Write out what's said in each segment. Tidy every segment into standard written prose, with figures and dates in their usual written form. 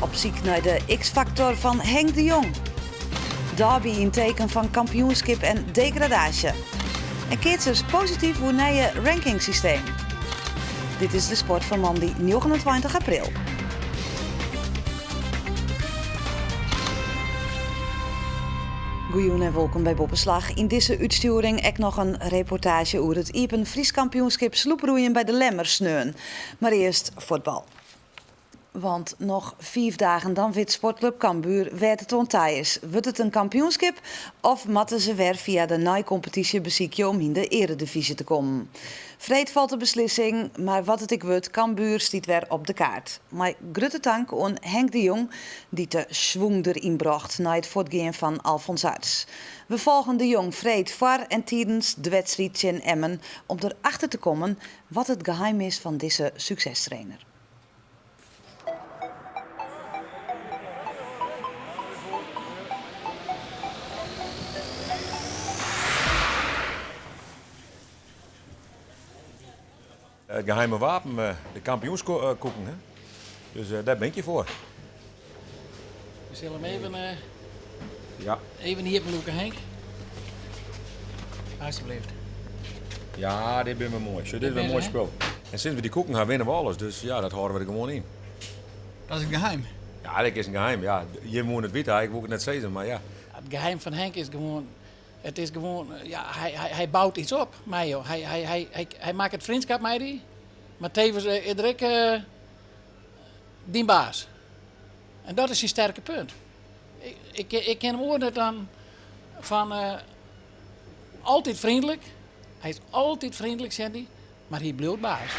Op zoek naar de X-factor van Henk de Jong. Derby in teken van kampioenschap en degradatie. En Keertsers positief voor nieuwe rankingsysteem. Dit is de sport van maandag 29 april. Goeien en welkom bij Boppenslag. In deze uitsturing ook nog een reportage over het Iepen Fries kampioenschap sloeproeien bij de Lemmersneun. Maar eerst voetbal. Want nog 5 dagen dan wint Sportclub Cambuur werd het ontijs. Wordt het een kampioenschap of matten ze weer via de naaicompetitie beziekje om in de eredivisie te komen? Vreed valt de beslissing, maar wat het ik wordt, Cambuur stiet weer op de kaart. Maar grote dank aan Henk de Jong die de schwung erin bracht na het voortgaan van Alfons Arts. We volgen de Jong Vreed voor en tijdens de wedstrijd in Emmen om erachter te komen wat het geheim is van deze succestrainer. Het geheime wapen, de kampioenskoeken. Hè? Dus daar ben je voor. We zullen hem even, Ja. even hier beloeken, Henk. Alsjeblieft. Ja, dit ben we mooi. Zo, dit is een mooi spel. En sinds we die koeken gaan winnen we alles. Dus ja, dat houden we er gewoon in. Dat is een geheim. Ja, dat is een geheim. Ja, je moet het weten, ik wil het net zeggen, maar ja. Het geheim van Henk is gewoon... Het is gewoon... Ja, hij bouwt iets op, mij joh. Hij maakt het vriendschap met die. Maar tevens iedereen die baas. En dat is zijn sterke punt. Ik ken hem woorden dan van... altijd vriendelijk. Hij is altijd vriendelijk, zegt hij. Maar hij blijft baas.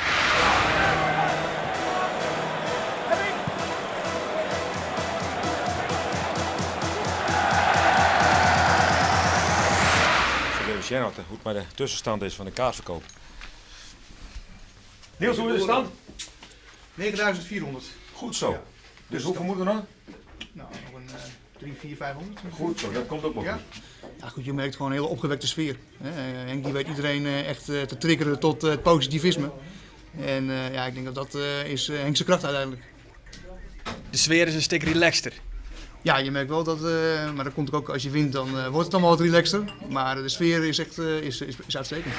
Hoe het maar de tussenstand is van de kaartverkoop. Niels, hoe is de stand? 9400. Goed zo. Ja. Dus hoeveel moeten we nog? Nou, nog een 3, 4, 500. Goed zo, dat komt ook wel Ja. goed. Ja, goed, je merkt gewoon een hele opgewekte sfeer. Henk die weet iedereen echt te triggeren tot het positivisme. En ja, ik denk dat dat is Henk's kracht uiteindelijk. De sfeer is een stuk relaxter. Ja, je merkt wel dat, maar dat komt ook als je wint, dan wordt het allemaal wat relaxter. Maar de sfeer is echt is uitstekend.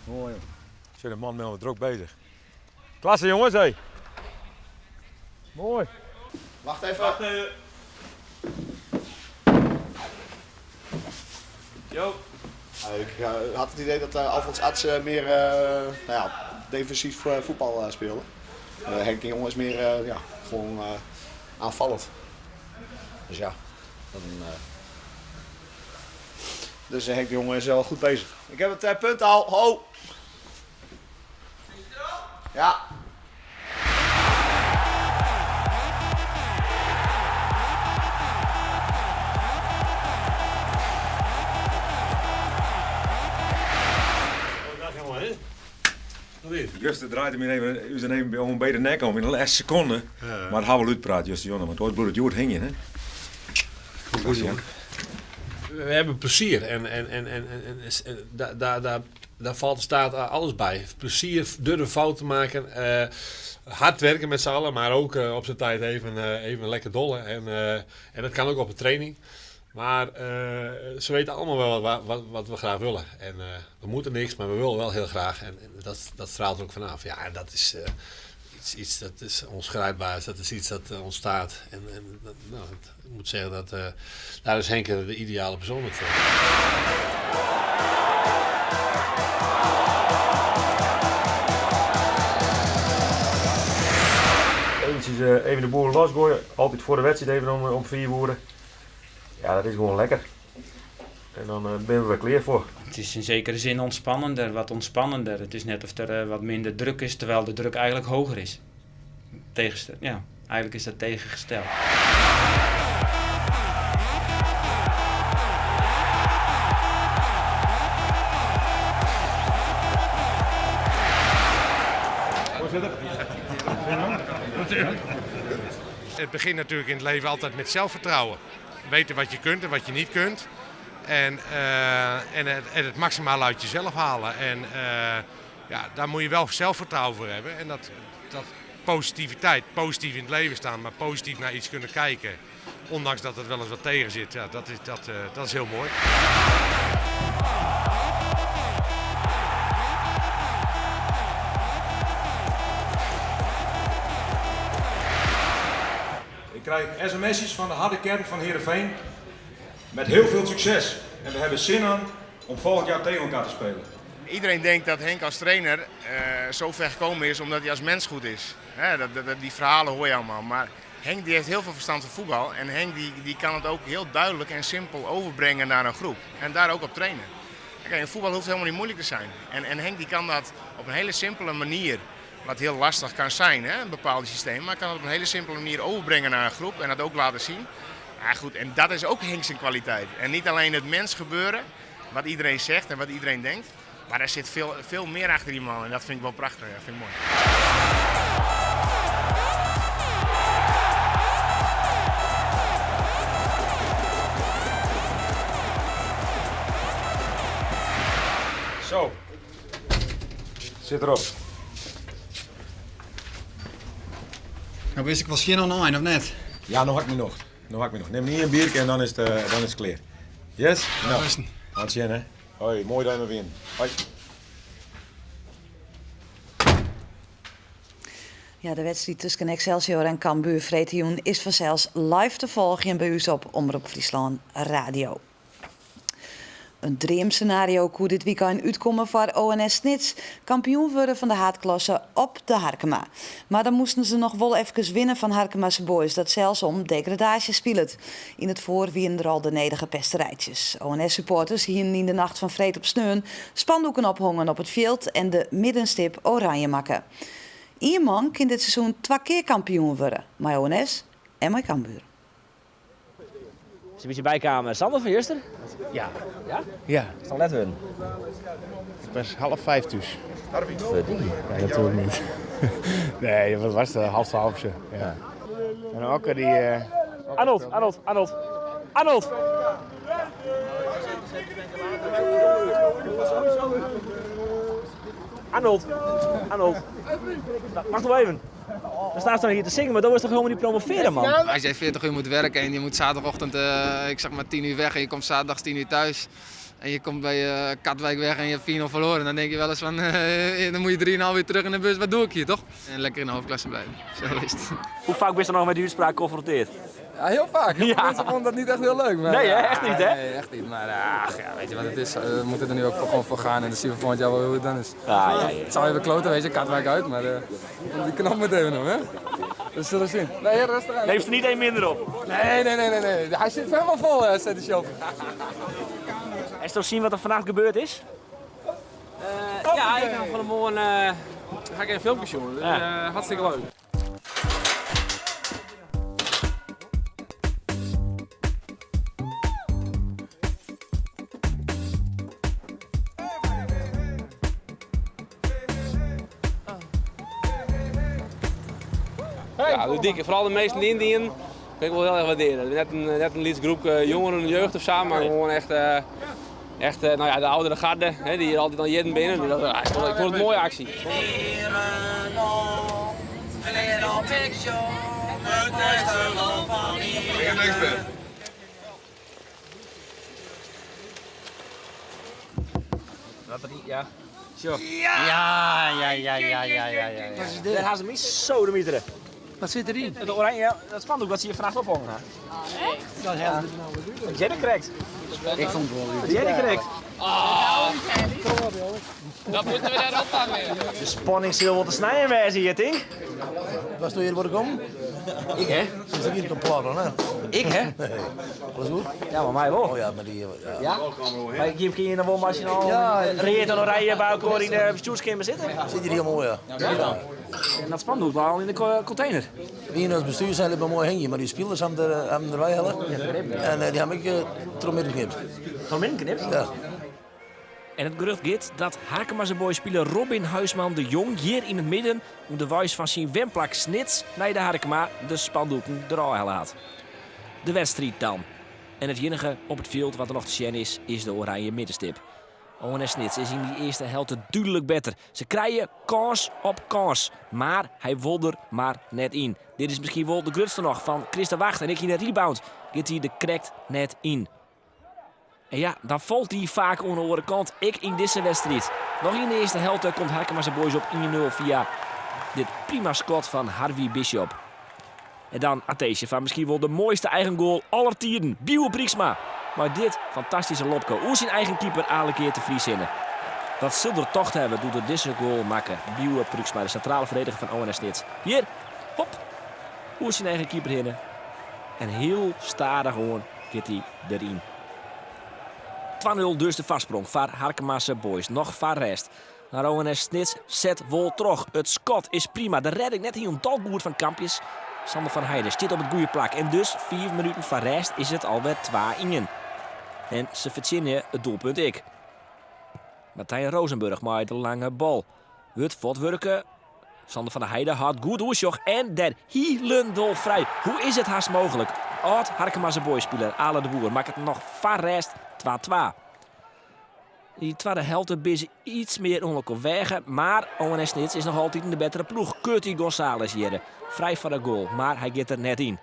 Mooi joh. Zo, de man met ons druk bezig. Klasse jongens, hé. Mooi. Wacht even. Yo. Ik had het idee dat Alfons Arts meer defensief voetbal speelde. Henk de Jong is meer gewoon aanvallend. Dus ja. Dus Henk de Jong is wel goed bezig. Ik heb het punt al. Ho! Ja. Juist draaide me even bij een beter nek om in de laatste seconde. Maar het hebben we uitpraat, Just Jonne, want ooit wordt het jood hingen, hè? Goed, ja. We hebben plezier en daar staat alles bij. Plezier, durven fouten maken, hard werken met z'n allen, maar ook op zijn tijd even lekker dollen. En dat kan ook op een training. Maar ze weten allemaal wel wat we graag willen. En we moeten niks, maar we willen wel heel graag. En dat straalt er ook vanaf. Ja, en dat is iets dat is ongrijpbaar. Dat is iets dat ontstaat. Ik moet zeggen dat daar is Henk de ideale persoon voor. Eventjes even de boeren losgooien. Altijd voor de wedstrijd even om 4 boeren. Ja, dat is gewoon lekker. En dan ben we er klaar voor. Het is in zekere zin wat ontspannender. Het is net of er wat minder druk is, terwijl de druk eigenlijk hoger is. Ja, eigenlijk is dat tegengesteld. Het begint natuurlijk in het leven altijd met zelfvertrouwen. weten wat je kunt en wat je niet kunt. En het maximaal uit jezelf halen. En daar moet je wel zelfvertrouwen voor hebben. En dat positiviteit, positief in het leven staan, maar positief naar iets kunnen kijken. Ondanks dat het wel eens wat tegen zit, ja, dat is heel mooi. Ik krijg sms'jes van de harde kern van Heerenveen met heel veel succes. En we hebben zin aan om volgend jaar tegen elkaar te spelen. Iedereen denkt dat Henk als trainer zo ver gekomen is omdat hij als mens goed is. Die verhalen hoor je allemaal. Maar Henk die heeft heel veel verstand van voetbal. En Henk die kan het ook heel duidelijk en simpel overbrengen naar een groep. En daar ook op trainen. Kijk, voetbal hoeft helemaal niet moeilijk te zijn. En Henk die kan dat op een hele simpele manier, wat heel lastig kan zijn, een bepaald systeem. Maar kan het op een hele simpele manier overbrengen naar een groep en dat ook laten zien. Ja, goed, en dat is ook Henk zijn kwaliteit. En niet alleen het mens gebeuren, wat iedereen zegt en wat iedereen denkt. Maar er zit veel meer achter die man en dat vind ik wel prachtig, dat vind ik mooi. Zo, zit erop. Nou wist ik wel schier online of net? Ja, nog hak me nog. Neem niet een biertje en dan is het klaar. Yes? Nou, wat zien hè. Hoi, mooi dat je me wint. Hoi. Ja, de wedstrijd tussen Excelsior en Cambuur Vreetioen is vanzelfs live te volgen bij u op Omroep Friesland Radio. Een dreamscenario kon dit weekend uitkomen voor ONS Snits, kampioen worden van de haatklasse op de Harkema. Maar dan moesten ze nog wel even winnen van Harkema's boys, dat zelfs om degradatie speelt. In het voor wienen er al de nederige pesterijtjes. ONS-supporters hielden in de nacht van vreed op sneun, spandoeken ophangen op het veld en de middenstip oranje maken. Iemand man kan dit seizoen 2 keer kampioen worden, met ONS en met Cambuur. Is een beetje bijkamer. Sander van Juster? Ja. Ja? Ja. Zal net winnen. Ik was 4:30 dus. Verdien. Nee, natuurlijk niet. Nee, wat was het? 11:30. Ja. En ook die... Arnold! Wacht nog even. Dan staat ze hier te zingen, maar dan is toch helemaal niet promoveren, man? Als jij 40 uur moet werken en je moet zaterdagochtend, ik zeg maar 10 uur weg en je komt zaterdags 10 uur thuis. En je komt bij Katwijk weg en je hebt 4-0 verloren. Dan denk je wel eens van, dan moet je 3,5 uur terug in de bus. Wat doe ik hier, toch? En lekker in de hoofdklasse blijven. Zo is het. Hoe vaak ben je nog met die uitspraak geconfronteerd? Ja, heel vaak. Heel veel mensen vonden dat niet echt heel leuk. Maar, nee, hè? Echt niet, hè? Nee, echt niet. Maar ja, weet je wat het is? We moeten er nu ook gewoon voor gaan en dan zien we volgend jaar wel hoe het dan is. Het zal even kloten, weet je, Katwijk uit, maar die knop moet even nog, hè? Dus zullen we zien. Nee, rustig aan. Neemt er niet één minder op? Nee. Hij zit helemaal vol, zet de show. Is toch zien wat er vandaag gebeurd is? Ja, ik ga van de morgen ga ik een filmpje showen. Hartstikke leuk. Ja, dat dik. Vooral de meesten die Indiën kan ik wel heel erg waarderen. Net een lidsgroep jongeren en jeugd of samen, maar gewoon echt nou ja, de oudere garde, hè, die hier altijd aan jeden binnen. Ik vond het een mooie actie. Ja. Ja. Daar gaan ze me zo de mieteren. Wat zit erin? Het oranje, dat spandoek wat ze hier vannacht ophangen. Dat is ja. Wat jij krijgt. Ik vond het wel Wat jij krijgt. Dat moeten we daar opvangen. De spanning zal wel te snijden wijzen hier, Tink. Was toen hier worden komen? Ik, hè? Sinds ik hier kan plannen, hè? Ik, hè? Nee. Alles goed? Ja, maar mij wel. Oh ja, maar die... Ja? Maar ik hier dan wel als je al reëert en oranje bij elkaar in de bestuurskamer zitten? Zit hier helemaal mooi, ja. En dat spandoek lag al in de container. Wie in ons bestuur zijn hebben een mooi hengje, maar die spelers hebben erbij hellen. En die heb ik erom geknipt. Erom geknipt? Ja. En het gerucht gaat dat Harkema's boy-speler Robin Huisman de Jong hier in het midden om de wijs van zijn wemplak Snits naar de Harkema de spandoeken er al had. De wedstrijd dan. En het enige op het veld wat er nog te zien is de oranje middenstip. ONS Snits is in die eerste helft duidelijk beter. Ze krijgen kans op kans. Maar hij wil er maar net in. Dit is misschien wel de grootste nog van Chris de Wacht. En ik in de rebound. Gaat hij de correct net in. En ja, dan valt hij vaak aan de andere kant. Ik in deze wedstrijd. Nog in de eerste helft komt Harkema's Boys op 1-0 via dit prima schot van Harvey Bishop. En dan Atheesje van misschien wel de mooiste eigen goal aller tijden. Biewe Brieksma. Maar dit fantastische lopke. Hoe zijn eigen keeper alle keer te vries in. Dat Silder tocht hebben doet de deze goal maken. Biewe Brieksma, de centrale verdediger van ONS Snits. Hier, hop. Hoe zijn eigen keeper in. En heel stadig gewoon gaat hij erin. 2-0 dus de vastsprong voor Harkema's Boys. Nog van rest. Naar ONS Snits zet wol terug. Het schot is prima. De redding net hier een dalboer van Kampjes. Sander van Heijden zit op het goede plak. En dus 4 minuten van rest is het alweer 2-1. En ze verzinnen het doelpunt ik. Martijn Rozenburg maait de lange bal. Het voortwerken. Sander van Heijden had goed oersjoch. En der hielendol vrij. Hoe is het haast mogelijk? Oud Harkema's Boys-speler Ale de Boer maakt het nog van rest 2-2. Die tweede helft is iets meer ongelukkig wegen. Maar ONS Snits is nog altijd in de betere ploeg. Curtis González hier. Vrij van de goal. Maar hij gaat er net in.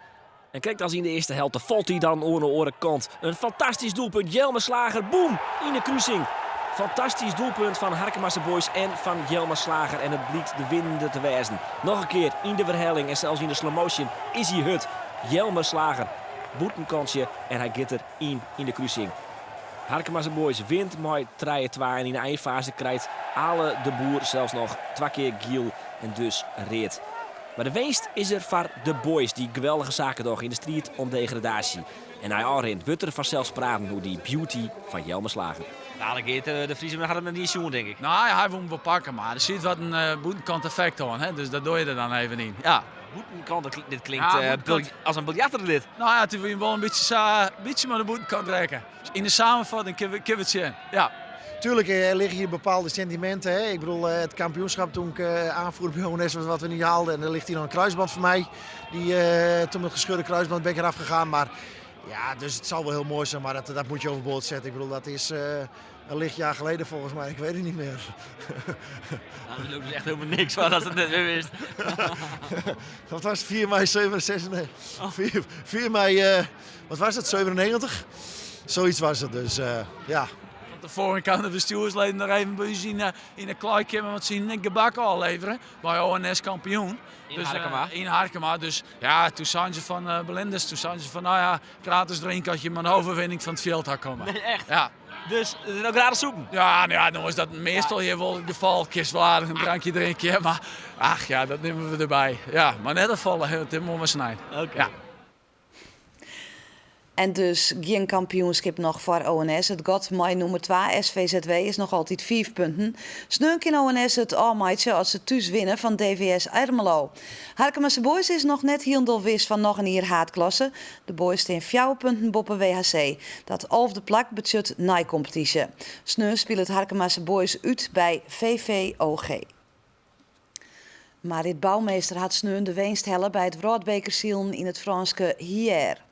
En kijk als in de eerste helft valt hij dan aan de andere kant. Een fantastisch doelpunt. Jelmer Slager. Boom! In de kruising. Fantastisch doelpunt van Harkema's Boys en van Jelmer Slager. En het blijkt de winnende te wijzen. Nog een keer in de verhelling en zelfs in de slow motion is hij het. Jelmer Slager. Boetenkansje en hij gaat er in de kruising. Harkema's Boys wint met 3-2 en in de eindfase krijgt Ale de Boer zelfs nog 2 keer Giel en dus reed. Maar de winst is er voor de Boys die geweldige zaken doen in de strijd om degradatie. En hij aanrint wordt er vanzelfs praten hoe die beauty van Jelmer Slager. Dadelijk geeft de Friese had hem niet zoen, denk ik. Nou, hij wil hem wel pakken, maar er zit wat een boetenkant effect aan. Hè? Dus dat doe je er dan even in. Ja. Boetenkant, dit klinkt als een biljarter dit. Nou ja, toen wil je wel een beetje met de boetenkant trekken. In de samenvatting kunnen we het zien. Ja. Tuurlijk liggen hier bepaalde sentimenten. Hè? Ik bedoel, het kampioenschap toen ik aanvoerder bij ONS was wat we niet haalden. En er ligt hier nog een kruisband voor mij. Die toen met gescheurde kruisband ben ik eraf gegaan. Maar ja, dus het zal wel heel mooi zijn, maar dat moet je overboord zetten. Ik bedoel, dat is een licht jaar geleden volgens mij. Ik weet het niet meer. Nou, er loopt dus echt helemaal niks van als het net weer wist. Wat was het? 4 mei 97? 4 mei, wat was het? 97? Zoiets was het, dus ja. De vorige kan de bestuursleden nog even bij zien in een kleedkamer met zijn gebak al leveren. Bij ONS kampioen. In Harkema. In Harkema. Dus ja, toen zijn ze van Belindes. Toen zijn ze van, nou ja, gratis drinken als je maar een overwinning van het veld had komen. Nee, echt? Ja. Dus nog gratis soepen? Ja, nou ja, dan is dat meestal hier wel het geval. Kistwaardig een drankje drinken. Maar ach ja, dat nemen we erbij. Ja, maar net vallen, het moet maar snijden. Oké. Ja. En dus geen kampioenschap nog voor ONS. Het gaat met nummer 2 SVZW is nog altijd 5 punten. Sneuk in ONS het almaatje als ze thuis winnen van DVS Ermelo. Harkema's Boys is nog net heel wis van nog een hier haatklasse. De boys staan 4 punten boven WHC. Dat 11e plak budget na-competitie. Sneu speelt het Harkema's Boys uit bij VVOG. Marit Bouwmeester had sneu de winst hellen bij het Wraadbekerzielen in het Franske Hier.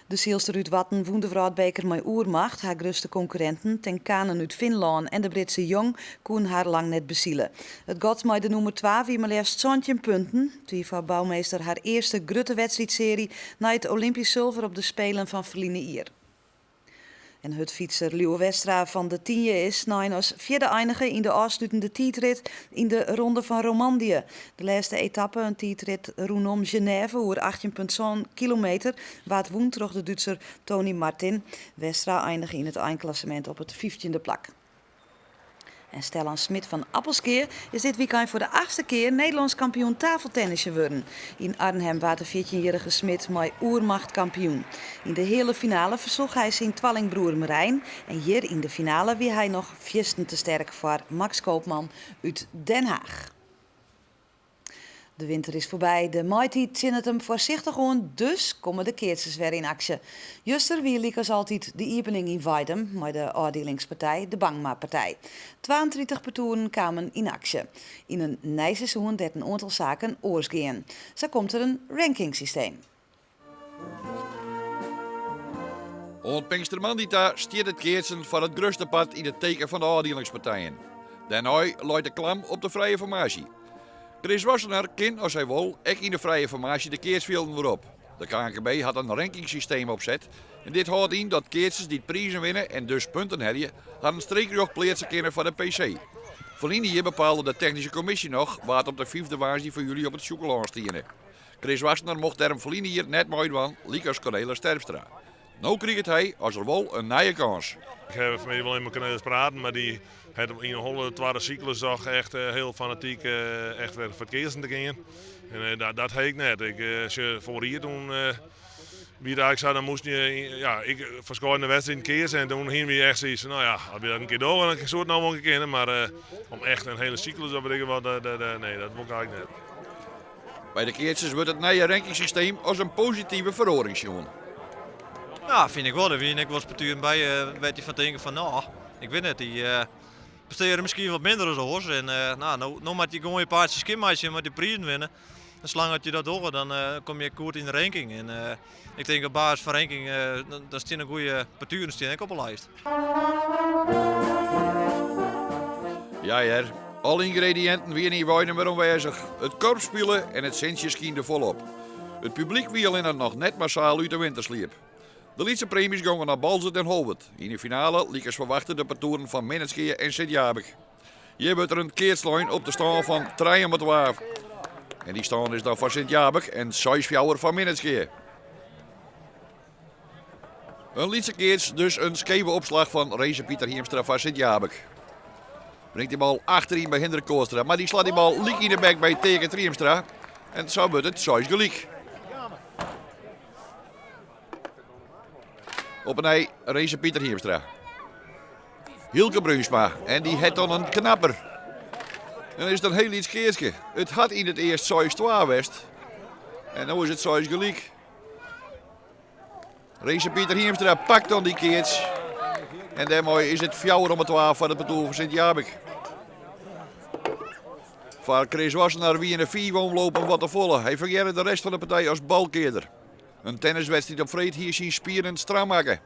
De zielster uit Watten woen de Wraadbeker met oermacht. Haar grootste concurrenten, Ten Kanen uit Finland en de Britse Jong, koen haar lang net bezielen. Het gaat met de nummer 2 wie maar liefst 17 punten. Die van Bouwmeester haar eerste grote wedstrijdserie na het Olympisch zilver op de Spelen van Verline Ier. En het fietser Liewe Westra van de 10 is als vierde eindigen in de afsluitende tijdrit in de Ronde van Romandie. De laatste etappe, een tijdrit rondom Genève, over 18,1 kilometer, waar het woont terug de Duitser Tony Martin. Westra eindigt in het eindklassement op het 15e plak. En Stellan Smit van Appelskeer is dit weekend voor de 8e keer Nederlands kampioen tafeltennis geworden. In Arnhem werd de 14-jarige Smit met oermacht kampioen. In de hele finale versloeg hij zijn tweelingbroer Marijn. En hier in de finale wie hij nog 4 te sterk voor Max Koopman uit Den Haag. De winter is voorbij, de maaitijd zinnet hem voorzichtig aan, dus komen de keertjes weer in actie. Juster wie liek als altijd de opening in Weidem, met de afdelingspartij, de Bangma-partij. 32 partoeren kwamen in actie. In een nijseizoen dat een aantal zaken oorsgaan. Zo komt er een rankingsysteem. Want Pinkstermandita stiert het keertsen van het grootste pad in het teken van de afdelingspartijen. Daarna luidt de klam op de vrije formatie. Chris Wassenaar kan, als hij wil, ook in de vrije formatie de keersvelden weer op. De KNKB had een rankingsysteem opzet. En dit houdt in dat keertsers die prijzen winnen en dus punten hebben, hadden streekjoch plaatsen kunnen van de PC. Verleden jaar bepaalde de technische commissie nog wat op de 5e waarschuwing voor jullie op het Sjoekelaan stieren. Chris Wassenaar mocht daarom verleden jaar net mooi doen, liek als Cornelis Terpstra. Nu kreeg hij, als er wel, een nieuwe kans. Ik heb vanmiddag wel in mijn Cornelis praten, maar die had in een hele tweede cyclus toch echt heel fanatiek echt weer voor het keersen te gaan. En dat heb ik net. Als je voor hier toen wie daar ik zou, dan moest je, ik verschoorde de wedstrijd in keersen en toen hing we echt zoiets van, nou ja, als je dat een keer door, dan zou het nou wel een keer kennen, maar om echt een hele cyclus op te nee, dat moet ik eigenlijk net. Bij de keertsers wordt het nieuwe rankingsysteem als een positieve verhoring zien. Ja, vind ik wel. Er vind ik wel spuituren bij. Weet je van denken van, nou, ik weet het, die presteren misschien wat minder als ons. En nou moet je gewoon een paardje skimmeisje met die prijzen winnen. En zolang je dat doet, dan kom je goed in de ranking. En ik denk op basis van ranking, dan staan een goede parturen op een lijst. Ja, alle ingrediënten weer niet weinig meer aanwezig. Het korpsspelen en het centje scheen er volop. Het publiek wie alleen nog net massaal uit de wintersliep. De laatste premies gingen naar Balzert en Holwert. In de finale lieken verwachten de partoeren van Minneskeer en Sint-Jabek. Hier wordt er een keertslijn op de staan van 3-12. En die staan is dan van Sint-Jabek en 6-4 van Minneskeer. Een laatste keerts dus een scheve opslag van Race Pieter Hiemstra van Sint-Jabek. Brengt die bal achterin bij Hendrik Koostra, maar die slaat die bal liek in de bek bij Teken Triemstra. En zo wordt het 6 gelijk. Op een Race Pieter Hiemstra. Hilke Bruinsma en die heeft dan een knapper. En dan is het een heel iets keertje. Het had in het eerst 6-2 west. En nu is het 6 gelijk. Race Pieter Hiemstra pakt dan die keerts. En daarmee is het 4-12 van het parcours van Sint-Jabek. Voor Chris Wassenaar wie in de 4 omlopen wat te volle. Hij vergeet de rest van de partij als balkeerder. Een tenniswedstrijd op vreed hier zien spieren stram maken.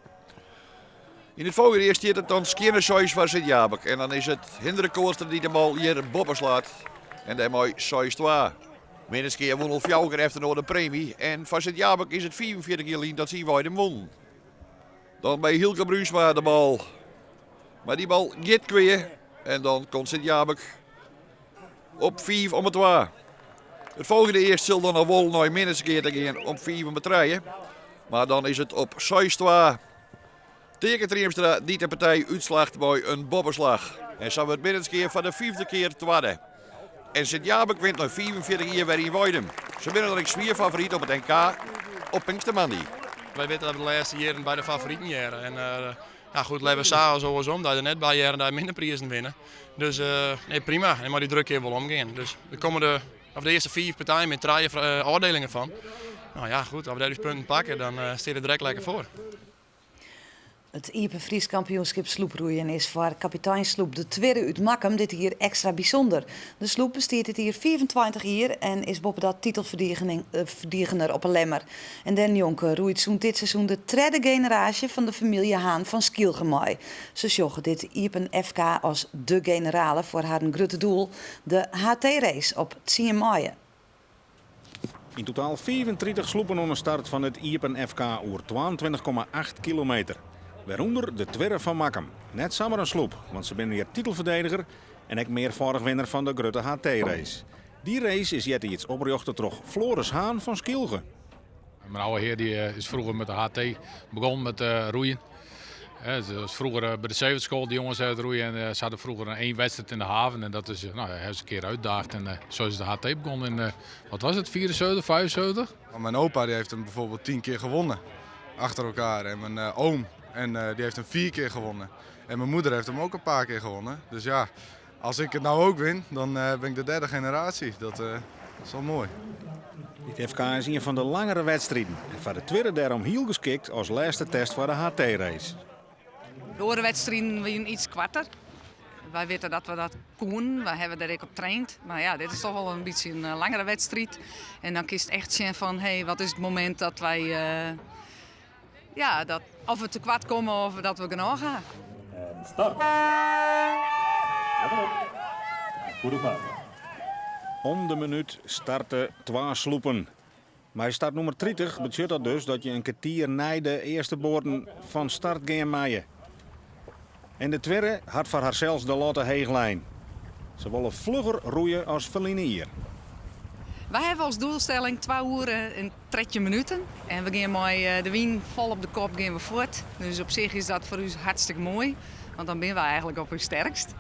In het volgende eerst staat het dan Skinnersois van Sint-Jabek. En dan is het Hendrik Koostra die de bal hier boppen slaat. En daarmee 6-2. Minneskeer won al 4 keer efter door de premie. En van Sint-Jabek is het 44 keer dat zien wij de won. Dan bij Hilke Bruinsma de bal. Maar die bal gaat kweer. En dan komt Sint-Jabek op 4 om het 2. Het volgende eerst zal dan nog wel naar Minneskeer te gaan op 4 om het 3. Maar dan is het op 6-2. Teken Triemstra die de partij uitslaagt bij een bobbenslag. En zo wordt Minneskeer van de 5e keer tweede. En Sint-Jabek wint nog 44 jaar weer in Weidum. Ze winnen er zwaar favoriet op het NK op Pinkstermandi. Wij weten dat we de laatste jaren bij de favorieten jaren. En goed, leven samen zoals om, dat je net bij jaren daar minder prijzen winnen. Dus nee, prima, en maar die druk hier wel omgaan. Dus we komen de eerste 4 partijen met 3 afdelingen van. Nou ja, goed, als we daar dus punten pakken, dan staat het direct lekker voor. Het Iepen Fries kampioenschap sloeproeien is voor kapiteinsloep de tweede uit Makkum dit hier extra bijzonder. De sloep bestaat dit hier 24 jaar en is boven dat titelverdediger op een lemmer. En Den Jonker roeit zo'n dit seizoen de derde generatie van de familie Haan van Skielgemooi. Ze joggen dit Iepen FK als de generale voor haar grote doel, de HT-race op 10 mei. In totaal 34 sloepen onder start van het Iepen FK over 22,8 kilometer. Waaronder de Twerre van Makkum. Net samen een sloep, want ze zijn weer titelverdediger en ook meervoudig winnaar van de grote HT-race. Die race is jet iets oprichten door Floris Haan van Skilge. Mijn oude heer die is vroeger met de HT begonnen met roeien. Ze was vroeger bij de Zeventschool de jongens uit roeien en ze hadden vroeger 1 wedstrijd in de haven en dat is hebben ze een keer uitdaagd en zo is de HT begonnen in wat was het, 74, 75? Mijn opa die heeft hem bijvoorbeeld 10 keer gewonnen achter elkaar en mijn oom en die heeft hem 4 keer gewonnen. En mijn moeder heeft hem ook een paar keer gewonnen. Dus ja, als ik het nou ook win, dan ben ik de 3e generatie. Dat is wel mooi. Dit FK is een van de langere wedstrijden. En voor de tweede daarom heel geschikt als laatste test voor de HT-race. De andere wedstrijden waren iets korter. Wij weten dat we dat kunnen. Wij hebben er ook op getraind. Maar ja, dit is toch wel een beetje een langere wedstrijd. En dan kiest echt zien van, wat is het moment dat wij ja, of we te kwart komen of dat we genoeg gaan. En start. Goede paard. Om de minuut starten 2 sloepen. Maar hij staat nummer 30, betekent dat dus dat je een kwartier na de eerste boorden van start gaan maaien. En de tweede had voor haarzelfs de lotte heeglijn. Ze willen vlugger roeien als verlinier. Wij hebben als doelstelling 2 uur en 30 minuten. En we gaan met de wien vol op de kop gaan we voort. Dus op zich is dat voor ons hartstikke mooi. Want dan zijn we eigenlijk op ons sterkst.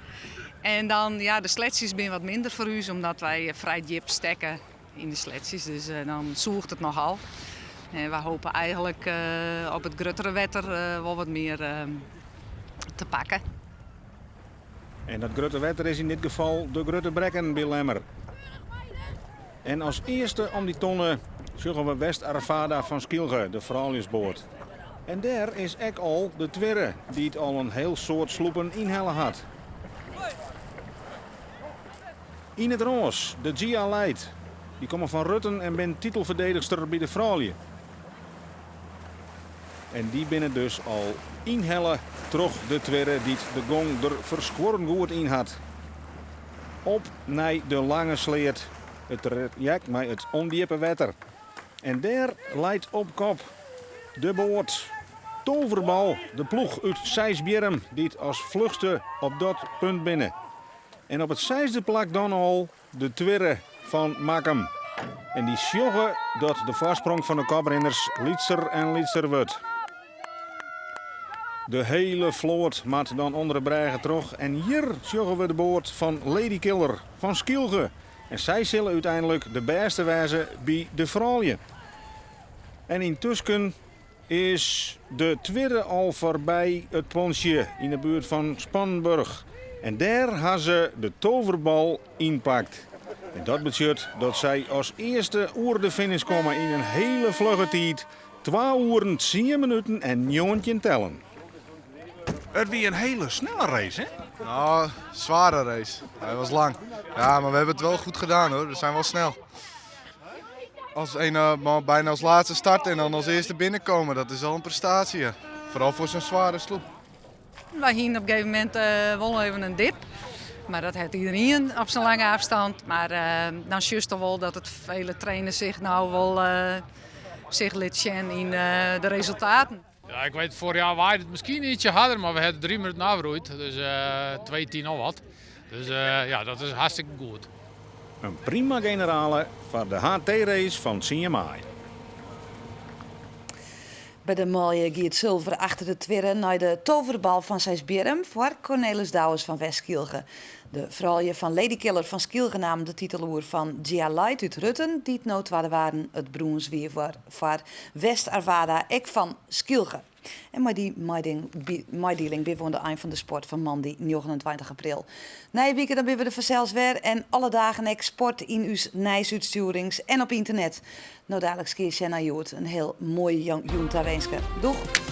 En dan, ja, de sletsjes zijn wat minder voor ons, omdat wij vrij diep stekken in de sletsjes. Dus dan zoekt het nogal. En we hopen eigenlijk op het gruttere wetter wel wat meer te pakken. En dat grote wetter is in dit geval de grote brekken bij Lemmer. En als eerste om die tonnen zullen we West Arvada van Skilge, de vrouwensboot. En daar is ook al de tweede, die het al een heel soort sloepen inhalen had. In het roos, de Gia Light. Die komen van Rutten en ben titelverdedigster bij de vrouwen. En die binnen dus al inhellen terug de tweede die de gong er verschoren goed in had. Op naar de lange sleet. Het traject met het ondiepe wetter. En daar leidt op kop de boot. Toverbal, de ploeg uit Sijsbjerm, die het als vluchtste op dat punt binnen. En op het 6e plak dan al de tweede van Makkum. En die sjoggen dat de voorsprong van de koprenners lietser en lietser wordt. De hele vloot maakt dan onder de bregen terug. En hier sjoggen we de boot van Lady Killer van Skilge. En zij zullen uiteindelijk de beste wijzen bij de vrouwen. En intussen is de tweede al voorbij het pontje in de buurt van Spanburg. En daar hebben ze de toverbal inpakt. En dat betekent dat zij als eerste oer de finish komen in een hele vlugge tijd. 2 uur, 10 minuten en 9 tellen. Het was een hele snelle race, hè? Nou, zware race. Hij was lang. Ja, maar we hebben het wel goed gedaan hoor. We zijn wel snel. Als bijna als laatste starten en dan als eerste binnenkomen, dat is al een prestatie. Ja. Vooral voor zo'n zware sloep. Wij gingen op een gegeven moment wel even een dip. Maar dat heeft iedereen op zijn lange afstand. Maar dan is toch wel dat het vele trainers zich nou wel zich liet zien in de resultaten. Ja, ik weet, vorig jaar waaide het misschien ietsje harder, maar we hebben 3 minuten afgeroeid. Dus 2:10 of wat. Dus ja, dat is hartstikke goed. Een prima generale voor de HT-race van CMI. Bij de mooie Giert Zilver achter de tweede naar de toverbal van Sijsbjerm voor Cornelis Douwes van West-Skilge. De vrouwen van Lady Killer van Skilge namen de titeloer van Gia Light uit Rutten, die het noodwaarde waren het broens weer voor West Arvada, ik van Skilge. En met die meedeling ben we aan de eind van de sport van maandag 29 april. Na je weekend dan ben we er vanzelfs weer en alle dagen ik sport in uw nijsuitstuurings en op internet. Nou dadelijk keer naar Joet. Een heel mooie jong wenske. Doeg!